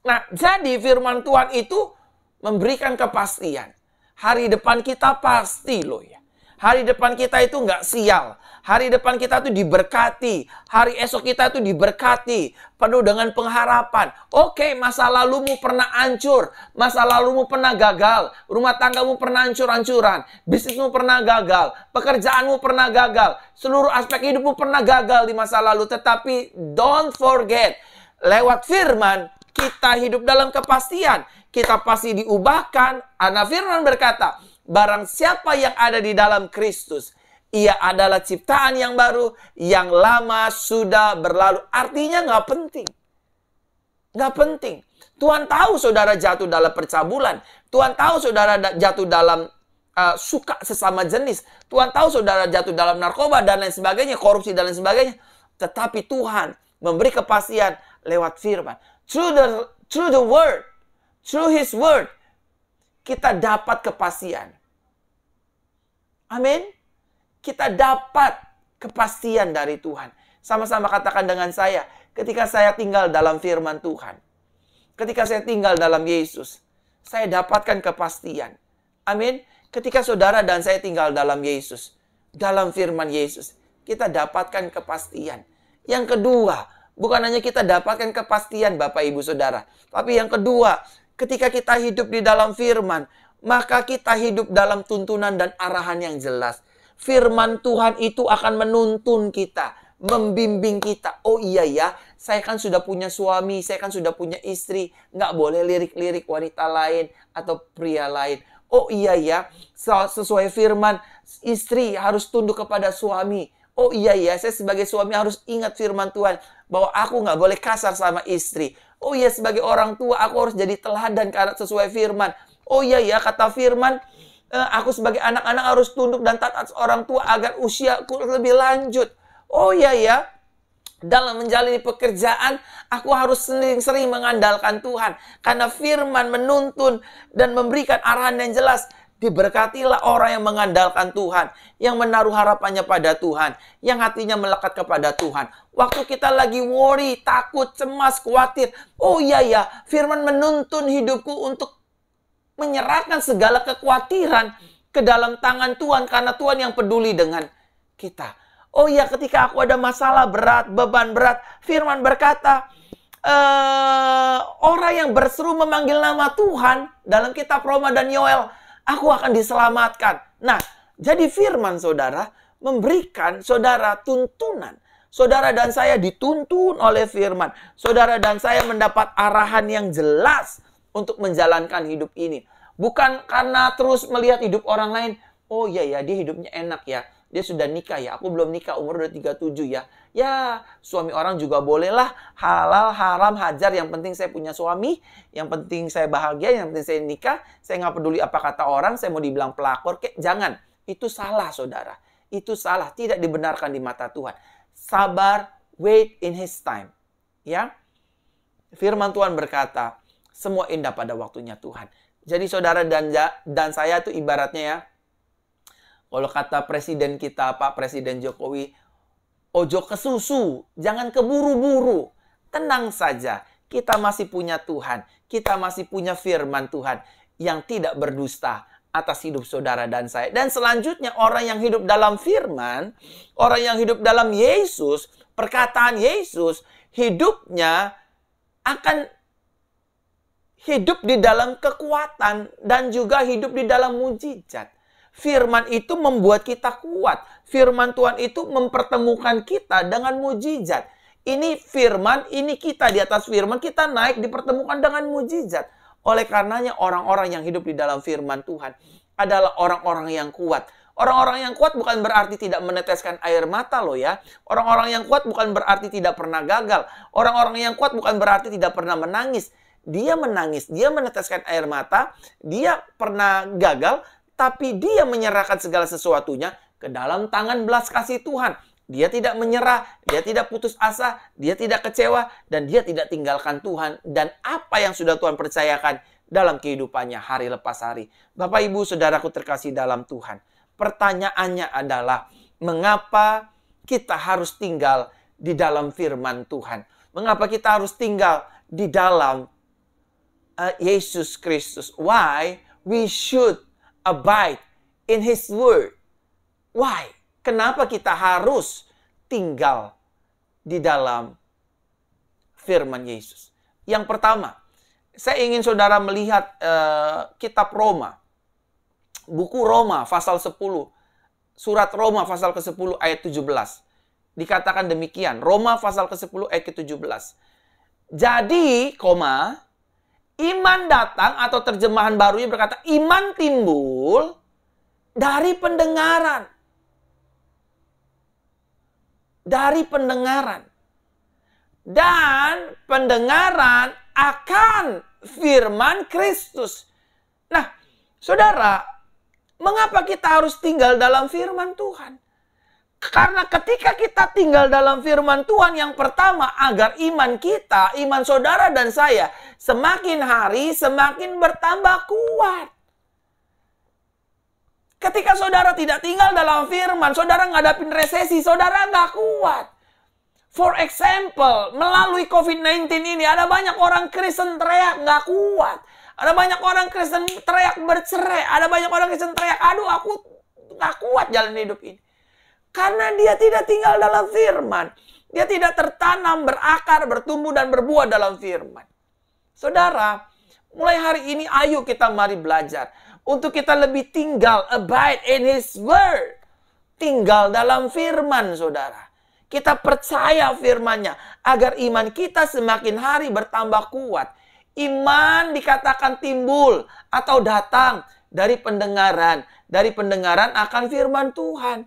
Nah, jadi firman Tuhan itu memberikan kepastian. Hari depan kita pasti loh ya. Hari depan kita itu nggak sial. Hari depan kita itu diberkati. Hari esok kita itu diberkati. Penuh dengan pengharapan. Oke, masa lalumu pernah hancur. Masa lalumu pernah gagal. Rumah tanggamu pernah hancur-hancuran. Bisnismu pernah gagal. Pekerjaanmu pernah gagal. Seluruh aspek hidupmu pernah gagal di masa lalu. Tetapi don't forget, lewat firman, kita hidup dalam kepastian. Kita pasti diubahkan. Karena firman berkata, barang siapa yang ada di dalam Kristus, ia adalah ciptaan yang baru, yang lama sudah berlalu. Artinya nggak penting. Nggak penting. Tuhan tahu saudara jatuh dalam percabulan. Tuhan tahu saudara jatuh dalam suka sesama jenis. Tuhan tahu saudara jatuh dalam narkoba dan lain sebagainya, korupsi dan lain sebagainya. Tetapi Tuhan memberi kepastian lewat firman. Through the word, through His word, kita dapat kepastian. Amin. Kita dapat kepastian dari Tuhan. Sama-sama katakan dengan saya, ketika saya tinggal dalam firman Tuhan, ketika saya tinggal dalam Yesus, saya dapatkan kepastian. Amin. Ketika saudara dan saya tinggal dalam Yesus, dalam firman Yesus, kita dapatkan kepastian. Yang kedua, bukan hanya kita dapatkan kepastian Bapak Ibu Saudara, tapi yang kedua, ketika kita hidup di dalam firman, maka kita hidup dalam tuntunan dan arahan yang jelas. Firman Tuhan itu akan menuntun kita, membimbing kita. Oh iya ya, saya kan sudah punya suami, saya kan sudah punya istri. Nggak boleh lirik-lirik wanita lain atau pria lain. Oh iya ya, sesuai firman, istri harus tunduk kepada suami. Oh iya ya, saya sebagai suami harus ingat firman Tuhan, bahwa aku nggak boleh kasar sama istri. Oh iya, sebagai orang tua aku harus jadi teladan karena sesuai firman. Oh iya ya, kata firman, aku sebagai anak-anak harus tunduk dan taat orang tua agar usiaku lebih lanjut. Oh iya ya, dalam menjalani pekerjaan, aku harus sering-sering mengandalkan Tuhan. Karena firman menuntun dan memberikan arahan yang jelas. Diberkatilah orang yang mengandalkan Tuhan, yang menaruh harapannya pada Tuhan, yang hatinya melekat kepada Tuhan. Waktu kita lagi worry, takut, cemas, khawatir. Oh iya ya, firman menuntun hidupku untuk menyerahkan segala kekhawatiran ke dalam tangan Tuhan, karena Tuhan yang peduli dengan kita. Oh iya, ketika aku ada masalah berat, beban berat, firman berkata, orang yang berseru memanggil nama Tuhan, dalam kitab Roma dan Yoel, aku akan diselamatkan. Nah, jadi firman saudara memberikan saudara tuntunan. Saudara dan saya dituntun oleh firman. Saudara dan saya mendapat arahan yang jelas untuk menjalankan hidup ini. Bukan karena terus melihat hidup orang lain. Oh iya ya, dia hidupnya enak ya. Dia sudah nikah ya. Aku belum nikah, umur udah 37 ya. Ya, suami orang juga bolehlah. Halal, haram, hajar. Yang penting saya punya suami. Yang penting saya bahagia. Yang penting saya nikah. Saya nggak peduli apa kata orang. Saya mau dibilang pelakor. Jangan. Itu salah, saudara. Itu salah. Tidak dibenarkan di mata Tuhan. Sabar. Wait in His time. Ya. Firman Tuhan berkata, semua indah pada waktunya Tuhan. Jadi saudara dan saya itu ibaratnya ya, kalau kata presiden kita, Pak Presiden Jokowi, ojo ke susu, jangan keburu-buru. Tenang saja, kita masih punya Tuhan. Kita masih punya firman Tuhan yang tidak berdusta atas hidup saudara dan saya. Dan selanjutnya orang yang hidup dalam firman, orang yang hidup dalam Yesus, perkataan Yesus, hidupnya akan hidup di dalam kekuatan dan juga hidup di dalam mujizat. Firman itu membuat kita kuat. Firman Tuhan itu mempertemukan kita dengan mujizat. Ini firman, ini kita di atas firman, kita naik dipertemukan dengan mujizat. Oleh karenanya orang-orang yang hidup di dalam firman Tuhan adalah orang-orang yang kuat. Orang-orang yang kuat bukan berarti tidak meneteskan air mata loh ya. Orang-orang yang kuat bukan berarti tidak pernah gagal. Orang-orang yang kuat bukan berarti tidak pernah menangis. Dia menangis, dia meneteskan air mata, dia pernah gagal, tapi dia menyerahkan segala sesuatunya ke dalam tangan belas kasih Tuhan. Dia tidak menyerah, dia tidak putus asa, dia tidak kecewa, dan dia tidak tinggalkan Tuhan. Dan apa yang sudah Tuhan percayakan dalam kehidupannya hari lepas hari. Bapak, Ibu, Saudaraku terkasih dalam Tuhan. Pertanyaannya adalah, mengapa kita harus tinggal di dalam firman Tuhan? Mengapa kita harus tinggal di dalam Yesus Kristus? Why we should abide in His Word? Why? Kenapa kita harus tinggal di dalam firman Yesus? Yang pertama, saya ingin saudara melihat kitab Roma. Buku Roma pasal 10. Surat Roma pasal ke-10 ayat 17. Dikatakan demikian. Roma pasal ke-10 ayat ke-17. Jadi, iman datang, atau terjemahan barunya berkata, iman timbul dari pendengaran. Dari pendengaran. Dan pendengaran akan firman Kristus. Nah, saudara, mengapa kita harus tinggal dalam firman Tuhan? Karena ketika kita tinggal dalam firman Tuhan, yang pertama, agar iman kita, iman saudara dan saya, semakin hari semakin bertambah kuat. Ketika saudara tidak tinggal dalam firman, saudara ngadapin resesi, saudara nggak kuat. For example, melalui COVID-19 ini, ada banyak orang Kristen teriak nggak kuat. Ada banyak orang Kristen teriak bercerai. Ada banyak orang Kristen teriak, aduh aku nggak kuat jalan hidup ini. Karena dia tidak tinggal dalam firman. Dia tidak tertanam, berakar, bertumbuh, dan berbuah dalam firman. Saudara, mulai hari ini ayo kita mari belajar. Untuk kita lebih tinggal, abide in His Word. Tinggal dalam firman, saudara. Kita percaya firman-Nya, agar iman kita semakin hari bertambah kuat. Iman dikatakan timbul atau datang dari pendengaran. Dari pendengaran akan firman Tuhan.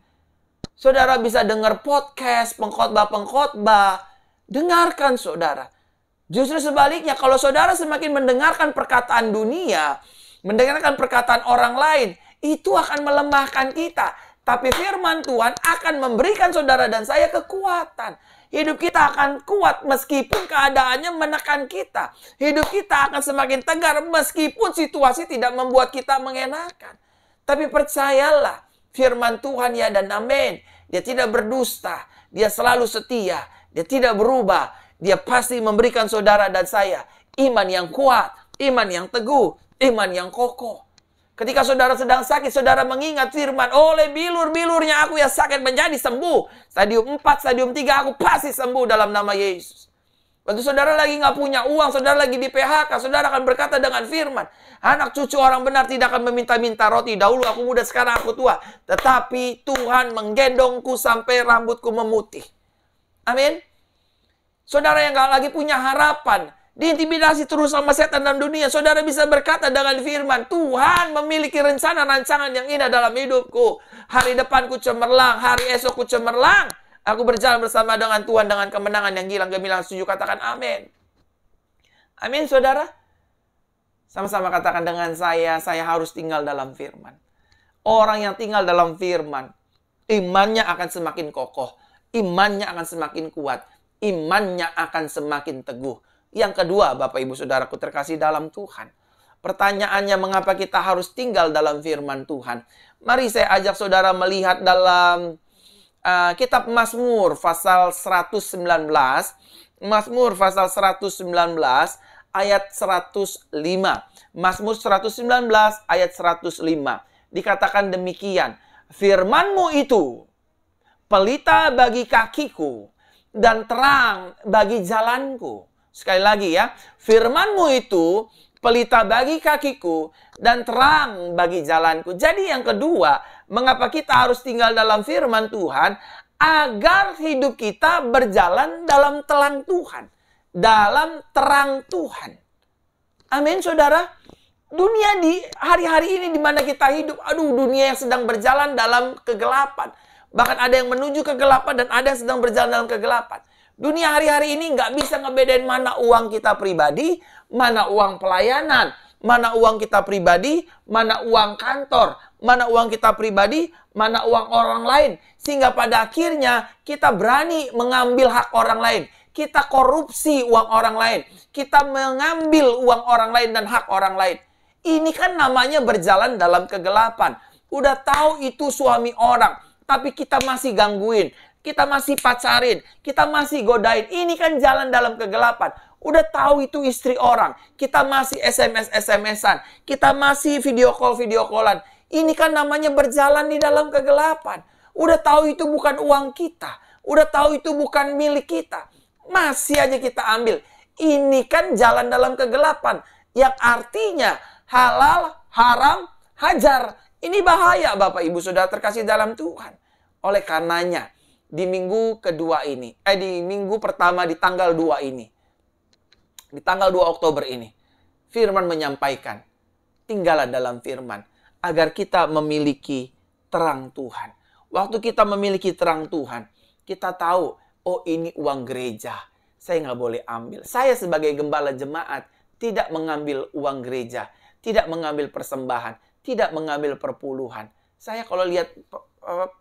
Saudara bisa dengar podcast, pengkhotbah-pengkhotbah. Dengarkan, saudara. Justru sebaliknya, kalau saudara semakin mendengarkan perkataan dunia, mendengarkan perkataan orang lain, itu akan melemahkan kita. Tapi firman Tuhan akan memberikan saudara dan saya kekuatan. Hidup kita akan kuat meskipun keadaannya menekan kita. Hidup kita akan semakin tegar meskipun situasi tidak membuat kita mengenakan. Tapi percayalah, firman Tuhan ya dan amin. Dia tidak berdusta. Dia selalu setia. Dia tidak berubah. Dia pasti memberikan saudara dan saya iman yang kuat, iman yang teguh, iman yang kokoh. Ketika saudara sedang sakit, saudara mengingat firman, oleh bilur-bilurnya aku yang sakit menjadi sembuh. Stadium 4, stadium 3 aku pasti sembuh dalam nama Yesus. Waktu saudara lagi nggak punya uang, saudara lagi di PHK, saudara akan berkata dengan firman, anak cucu orang benar tidak akan meminta-minta roti. Dahulu aku muda, sekarang aku tua. Tetapi Tuhan menggendongku sampai rambutku memutih. Amin. Saudara yang nggak lagi punya harapan, diintimidasi terus sama setan dan dunia, saudara bisa berkata dengan firman, Tuhan memiliki rencana rancangan yang indah dalam hidupku. Hari depanku cemerlang, hari esokku cemerlang. Aku berjalan bersama dengan Tuhan dengan kemenangan yang gilang gemilang. Setuju, katakan amin. Amin, saudara. Sama-sama katakan dengan saya harus tinggal dalam firman. Orang yang tinggal dalam firman, imannya akan semakin kokoh, imannya akan semakin kuat, imannya akan semakin teguh. Yang kedua, Bapak Ibu Saudaraku terkasih dalam Tuhan. Pertanyaannya, mengapa kita harus tinggal dalam firman Tuhan? Mari saya ajak saudara melihat dalam kitab Mazmur pasal 119. Mazmur pasal 119 ayat 105. Mazmur 119 ayat 105. Dikatakan demikian, firman-Mu itu pelita bagi kakiku dan terang bagi jalanku. Sekali lagi ya, firman-Mu itu pelita bagi kakiku, dan terang bagi jalanku. Jadi yang kedua, mengapa kita harus tinggal dalam firman Tuhan? Agar hidup kita berjalan dalam telang Tuhan. Dalam terang Tuhan. Amin, saudara. Dunia di hari-hari ini di mana kita hidup, dunia yang sedang berjalan dalam kegelapan. Bahkan ada yang menuju kegelapan dan ada yang sedang berjalan dalam kegelapan. Dunia hari-hari ini nggak bisa ngebedain mana uang kita pribadi, mana uang pelayanan, mana uang kita pribadi, mana uang kantor, mana uang kita pribadi, mana uang orang lain. Sehingga pada akhirnya kita berani mengambil hak orang lain. Kita korupsi uang orang lain. Kita mengambil uang orang lain dan hak orang lain. Ini kan namanya berjalan dalam kegelapan. Udah tahu itu suami orang, tapi kita masih gangguin. Kita masih pacarin. Kita masih godain. Ini kan jalan dalam kegelapan. Udah tahu itu istri orang. Kita masih SMS-SMS-an. Kita masih video call-callan. Ini kan namanya berjalan di dalam kegelapan. Udah tahu itu bukan uang kita. Udah tahu itu bukan milik kita. Masih aja kita ambil. Ini kan jalan dalam kegelapan. Yang artinya halal, haram, hajar. Ini bahaya Bapak Ibu Saudara terkasih dalam Tuhan. Oleh karenanya, di minggu kedua ini, di minggu pertama di tanggal 2 ini, di tanggal 2 Oktober ini, firman menyampaikan, tinggallah dalam firman, agar kita memiliki terang Tuhan. Waktu kita memiliki terang Tuhan, kita tahu, oh ini uang gereja, saya nggak boleh ambil. Saya sebagai gembala jemaat, tidak mengambil uang gereja, tidak mengambil persembahan, tidak mengambil perpuluhan. Saya kalau lihat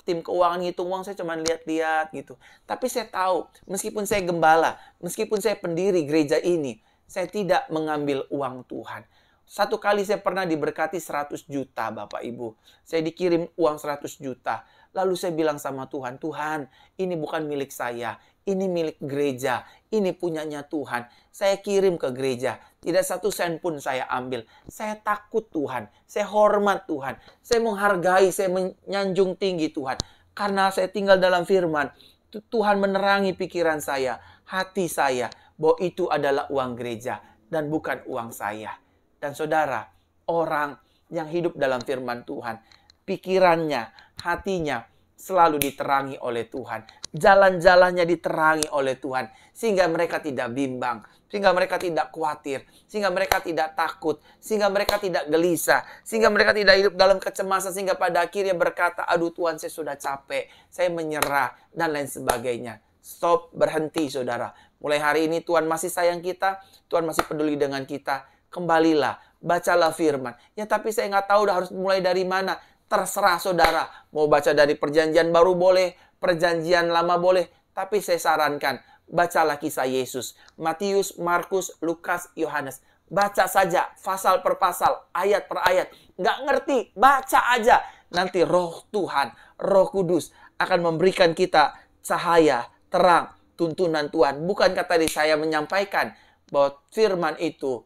tim keuangan ngitung uang, saya cuma lihat-lihat gitu. Tapi saya tahu, meskipun saya gembala, meskipun saya pendiri gereja ini, saya tidak mengambil uang Tuhan. Satu kali saya pernah diberkati 100 juta Bapak Ibu. Saya dikirim uang 100 juta. Lalu saya bilang sama Tuhan, Tuhan, ini bukan milik saya. Ini milik gereja. Ini punyanya Tuhan. Saya kirim ke gereja. Tidak satu sen pun saya ambil. Saya takut Tuhan. Saya hormat Tuhan. Saya menghargai, saya menyanjung tinggi Tuhan. Karena saya tinggal dalam firman. Tuhan menerangi pikiran saya, hati saya. Bahwa itu adalah uang gereja dan bukan uang saya. Dan saudara, orang yang hidup dalam firman Tuhan, pikirannya, hatinya selalu diterangi oleh Tuhan. Jalan-jalannya diterangi oleh Tuhan. Sehingga mereka tidak bimbang. Sehingga mereka tidak khawatir. Sehingga mereka tidak takut. Sehingga mereka tidak gelisah. Sehingga mereka tidak hidup dalam kecemasan. Sehingga pada akhirnya berkata, aduh Tuhan saya sudah capek. Saya menyerah. Dan lain sebagainya. Stop, berhenti saudara. Mulai hari ini Tuhan masih sayang kita. Tuhan masih peduli dengan kita. Kembalilah, bacalah firman. Ya tapi saya nggak tahu udah harus mulai dari mana. Terserah saudara. Mau baca dari perjanjian baru boleh. Perjanjian lama boleh. Tapi saya sarankan, bacalah kisah Yesus. Matius, Markus, Lukas, Yohanes. Baca saja, pasal per pasal, ayat per ayat. Nggak ngerti, baca aja. Nanti roh Tuhan, roh kudus akan memberikan kita cahaya, terang, tuntunan Tuhan. Bukankah tadi saya menyampaikan bahwa firman itu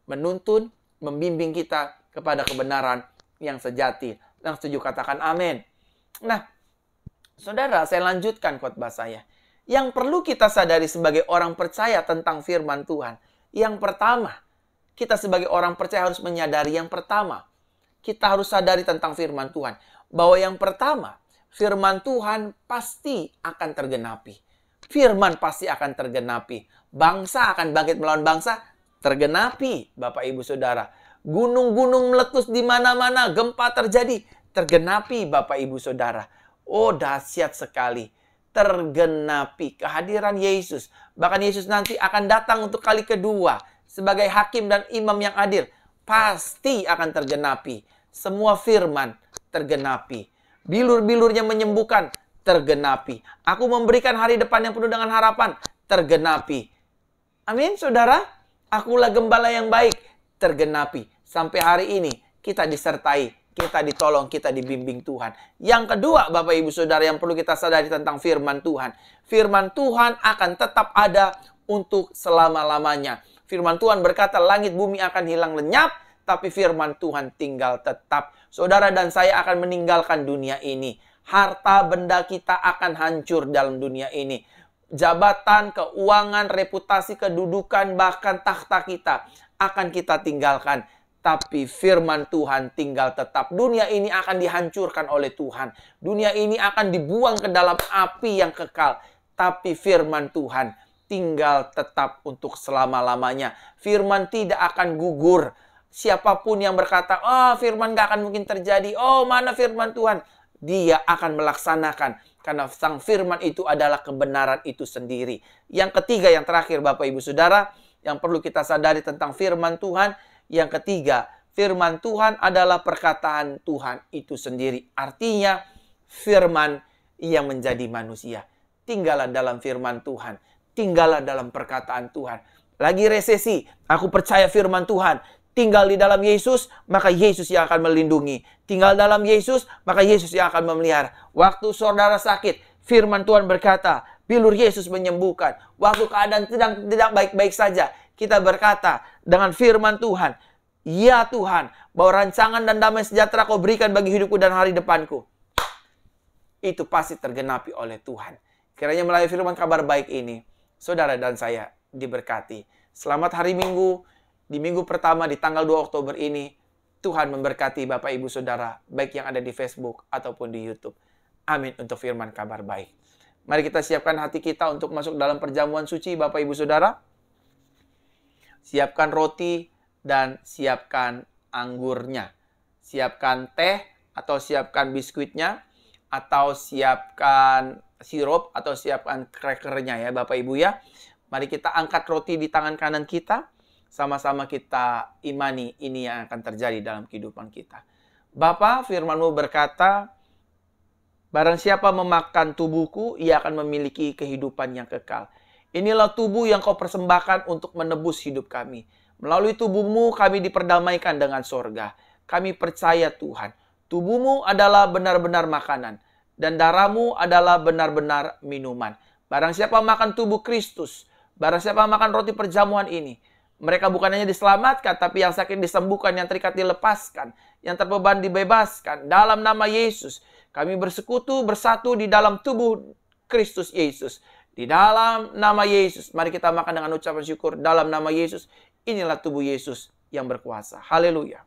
menuntun, membimbing kita kepada kebenaran yang sejati. Yang setuju katakan amin. Nah, saudara, saya lanjutkan khotbah saya. Yang perlu kita sadari sebagai orang percaya tentang firman Tuhan. Yang pertama, kita sebagai orang percaya harus menyadari yang pertama. Kita harus sadari tentang firman Tuhan. Bahwa yang pertama, firman Tuhan pasti akan tergenapi. Firman pasti akan tergenapi. Bangsa akan bangkit melawan bangsa, tergenapi, Bapak Ibu Saudara. Gunung-gunung meletus di mana-mana, gempa terjadi, tergenapi, Bapak Ibu Saudara. Oh, dahsyat sekali. Tergenapi kehadiran Yesus. Bahkan Yesus nanti akan datang untuk kali kedua sebagai hakim dan imam yang adil. Pasti akan tergenapi. Semua firman tergenapi. Bilur-bilurnya menyembuhkan, tergenapi. Aku memberikan hari depan yang penuh dengan harapan, tergenapi. Amin, saudara. Akulah gembala yang baik, tergenapi. Sampai hari ini kita disertai, kita ditolong, kita dibimbing Tuhan. Yang kedua, Bapak Ibu Saudara, yang perlu kita sadari tentang firman Tuhan. Firman Tuhan akan tetap ada untuk selama-lamanya. Firman Tuhan berkata, langit bumi akan hilang lenyap, tapi firman Tuhan tinggal tetap. Saudara dan saya akan meninggalkan dunia ini. Harta benda kita akan hancur dalam dunia ini. jabatan, keuangan, reputasi, kedudukan, bahkan takhta kita akan kita tinggalkan. Tapi firman Tuhan tinggal tetap. Dunia ini akan dihancurkan oleh Tuhan. Dunia ini akan dibuang ke dalam api yang kekal. Tapi firman Tuhan tinggal tetap untuk selama-lamanya. Firman tidak akan gugur. Siapapun yang berkata, firman gak akan mungkin terjadi. Mana firman Tuhan? Dia akan melaksanakan. Karena sang firman itu adalah kebenaran itu sendiri. Yang ketiga, yang terakhir Bapak Ibu Saudara, yang perlu kita sadari tentang firman Tuhan. Yang ketiga, firman Tuhan adalah perkataan Tuhan itu sendiri. Artinya, firman yang menjadi manusia. Tinggallah dalam firman Tuhan. Tinggallah dalam perkataan Tuhan. Lagi resesi, aku percaya firman Tuhan. Tinggal di dalam Yesus, maka Yesus yang akan melindungi. Tinggal dalam Yesus, maka Yesus yang akan memelihara. Waktu saudara sakit, firman Tuhan berkata, bilur Yesus menyembuhkan. Waktu keadaan tidak baik-baik saja, kita berkata dengan firman Tuhan, ya Tuhan, bahwa rancangan dan damai sejahtera kau berikan bagi hidupku dan hari depanku. Itu pasti tergenapi oleh Tuhan. Kiranya melalui firman kabar baik ini, saudara dan saya diberkati. Selamat hari Minggu. Di minggu pertama di tanggal 2 Oktober ini, Tuhan memberkati Bapak Ibu Saudara, baik yang ada di Facebook ataupun di YouTube. Amin untuk firman kabar baik. Mari kita siapkan hati kita untuk masuk dalam perjamuan suci Bapak Ibu Saudara. Siapkan roti dan siapkan anggurnya. Siapkan teh atau siapkan biskuitnya. Atau siapkan sirup atau siapkan crackernya ya Bapak Ibu ya. Mari kita angkat roti di tangan kanan kita. Sama-sama kita imani ini yang akan terjadi dalam kehidupan kita. Bapa, firman-Mu berkata, barang siapa memakan tubuhku, ia akan memiliki kehidupan yang kekal. Inilah tubuh yang kau persembahkan untuk menebus hidup kami. Melalui tubuh-Mu kami diperdamaikan dengan sorga. Kami percaya Tuhan, tubuh-Mu adalah benar-benar makanan. Dan darah-Mu adalah benar-benar minuman. Barang siapa makan tubuh Kristus, barang siapa makan roti perjamuan ini, mereka bukan hanya diselamatkan, tapi yang sakit disembuhkan, yang terikat dilepaskan, yang terbeban dibebaskan. Dalam nama Yesus, kami bersekutu, bersatu di dalam tubuh Kristus Yesus. Di dalam nama Yesus, mari kita makan dengan ucapan syukur. Dalam nama Yesus, inilah tubuh Yesus yang berkuasa. Haleluya.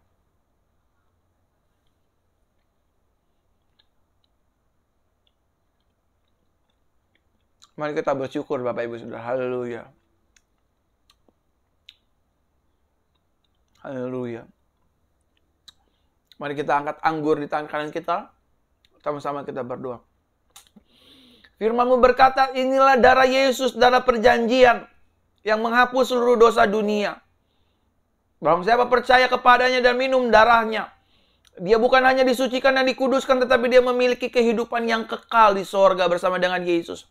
Mari kita bersyukur Bapak Ibu Saudara. Haleluya. Haleluya. Mari kita angkat anggur di tangan kanan kita. Sama-sama kita berdoa. Firman-Mu berkata, inilah darah Yesus, darah perjanjian yang menghapus seluruh dosa dunia. Barang siapa percaya kepadanya dan minum darahnya, dia bukan hanya disucikan dan dikuduskan, tetapi dia memiliki kehidupan yang kekal di sorga bersama dengan Yesus.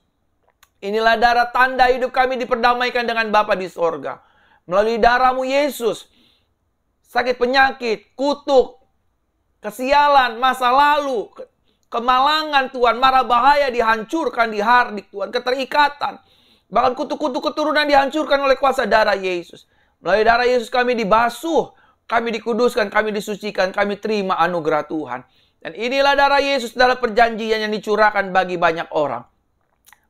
Inilah darah tanda hidup kami diperdamaikan dengan Bapa di sorga. Melalui darah-Mu Yesus, sakit penyakit, kutuk, kesialan, masa lalu, kemalangan Tuhan, mara bahaya dihancurkan, dihardik Tuhan, keterikatan. Bahkan kutuk-kutuk keturunan dihancurkan oleh kuasa darah Yesus. Melalui darah Yesus kami dibasuh, kami dikuduskan, kami disucikan, kami terima anugerah Tuhan. Dan inilah darah Yesus, darah perjanjian yang dicurahkan bagi banyak orang.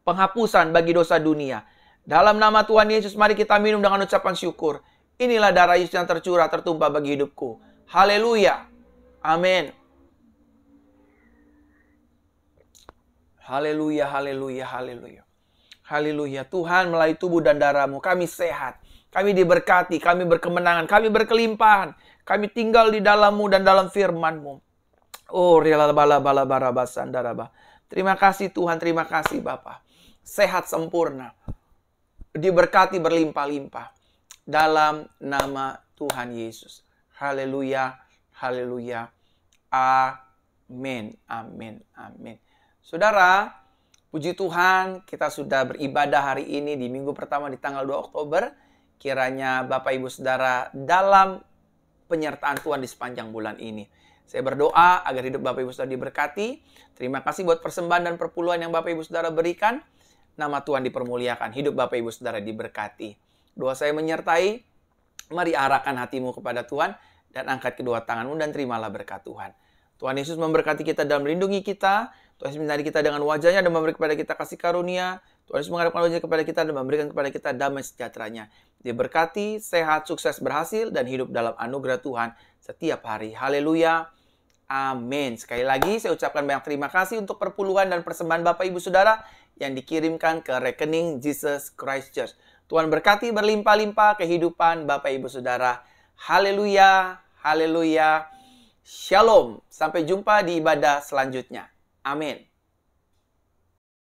Penghapusan bagi dosa dunia. Dalam nama Tuhan Yesus, mari kita minum dengan ucapan syukur. Inilah darah Yesus yang tercurah, tertumpah bagi hidupku. Haleluya. Amin. Haleluya, haleluya, haleluya. Haleluya. Tuhan, melalui tubuh dan darah-Mu, kami sehat. Kami diberkati, kami berkemenangan, kami berkelimpahan. Kami tinggal di dalam-Mu dan dalam firman-Mu. Oh, terima kasih Tuhan, terima kasih Bapa. Sehat sempurna. Diberkati berlimpah-limpah. Dalam nama Tuhan Yesus. Haleluya, haleluya. Amin, amin, amin. Saudara, puji Tuhan, kita sudah beribadah hari ini di minggu pertama di tanggal 2 Oktober. Kiranya Bapak Ibu Saudara dalam penyertaan Tuhan di sepanjang bulan ini. Saya berdoa agar hidup Bapak Ibu Saudara diberkati. Terima kasih buat persembahan dan perpuluhan yang Bapak Ibu Saudara berikan. Nama Tuhan dipermuliakan, hidup Bapak Ibu Saudara diberkati. Doa saya menyertai, mari arahkan hatimu kepada Tuhan dan angkat kedua tanganmu dan terimalah berkat Tuhan. Tuhan Yesus memberkati kita dan melindungi kita. Tuhan Yesus menyinari kita dengan wajahnya dan memberi kepada kita kasih karunia. Tuhan Yesus menghadapkan wajahnya kepada kita dan memberikan kepada kita damai sejahteranya. Diberkati, sehat, sukses, berhasil, dan hidup dalam anugerah Tuhan setiap hari. Haleluya. Amin. Sekali lagi saya ucapkan banyak terima kasih untuk perpuluhan dan persembahan Bapak Ibu Saudara yang dikirimkan ke rekening Jesus Christ Church. Tuhan berkati berlimpah-limpah kehidupan Bapak Ibu Saudara. Haleluya. Haleluya. Shalom. Sampai jumpa di ibadah selanjutnya. Amin.